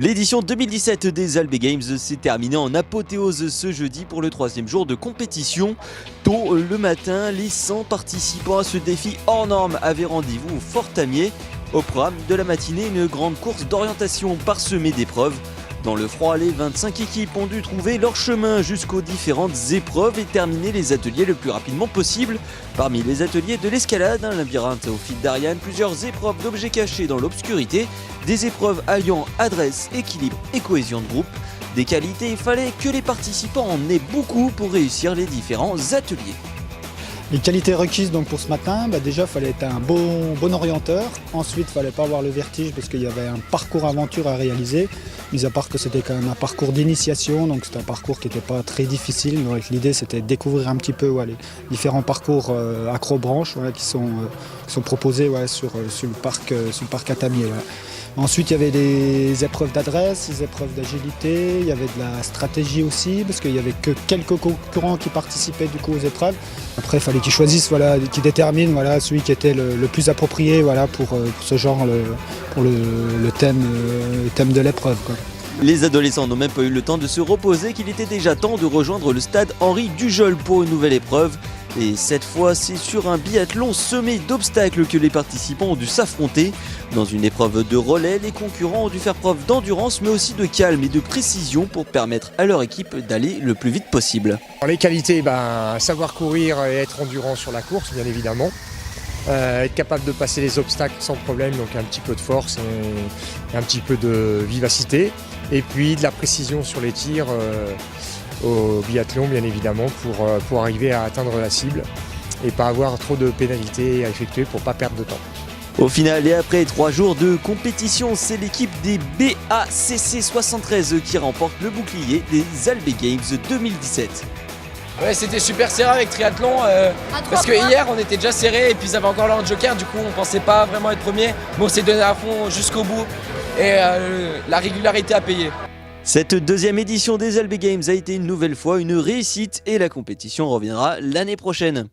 L'édition 2017 des Albe Games s'est terminée en apothéose ce jeudi pour le 3e jour de compétition. Tôt le matin, les 100 participants à ce défi hors norme avaient rendez-vous au Fort Tamier. Au programme de la matinée, une grande course d'orientation parsemée d'épreuves. Dans le froid, les 25 équipes ont dû trouver leur chemin jusqu'aux différentes épreuves et terminer les ateliers le plus rapidement possible. Parmi les ateliers de l'escalade, un labyrinthe au fil d'Ariane, plusieurs épreuves d'objets cachés dans l'obscurité, des épreuves alliant adresse, équilibre et cohésion de groupe. Des qualités, il fallait que les participants en aient beaucoup pour réussir les différents ateliers. Les qualités requises donc pour ce matin, déjà il fallait être un bon orienteur. Ensuite il ne fallait pas avoir le vertige parce qu'il y avait un parcours aventure à réaliser. Mis à part que c'était quand même un parcours d'initiation, donc c'était un parcours qui n'était pas très difficile. Donc l'idée c'était de découvrir un petit peu les différents parcours acrobranches qui sont proposés sur le parc à Tamier. Ensuite, il y avait des épreuves d'adresse, des épreuves d'agilité, il y avait de la stratégie aussi, parce qu'il n'y avait que quelques concurrents qui participaient du coup aux épreuves. Après, il fallait qu'ils choisissent, qu'ils déterminent celui qui était le plus approprié pour ce genre, pour le thème de l'épreuve. Les adolescents n'ont même pas eu le temps de se reposer qu'il était déjà temps de rejoindre le stade Henri Dujol pour une nouvelle épreuve. Et cette fois, c'est sur un biathlon semé d'obstacles que les participants ont dû s'affronter. Dans une épreuve de relais, les concurrents ont dû faire preuve d'endurance mais aussi de calme et de précision pour permettre à leur équipe d'aller le plus vite possible. Les qualités, savoir courir et être endurant sur la course, bien évidemment. Être capable de passer les obstacles sans problème, donc un petit peu de force et un petit peu de vivacité. Et puis de la précision sur les tirs au biathlon, bien évidemment, pour arriver à atteindre la cible et pas avoir trop de pénalités à effectuer pour ne pas perdre de temps. Au final, et après 3 jours de compétition, c'est l'équipe des BACC 73 qui remporte le bouclier des Albe Games 2017. Ouais, c'était super serré avec triathlon parce que hier on était déjà serré et puis ils avaient encore leur joker, du coup on pensait pas vraiment être premier, mais on s'est donné à fond jusqu'au bout et la régularité a payé. Cette deuxième édition des Albe Games a été une nouvelle fois une réussite et la compétition reviendra l'année prochaine.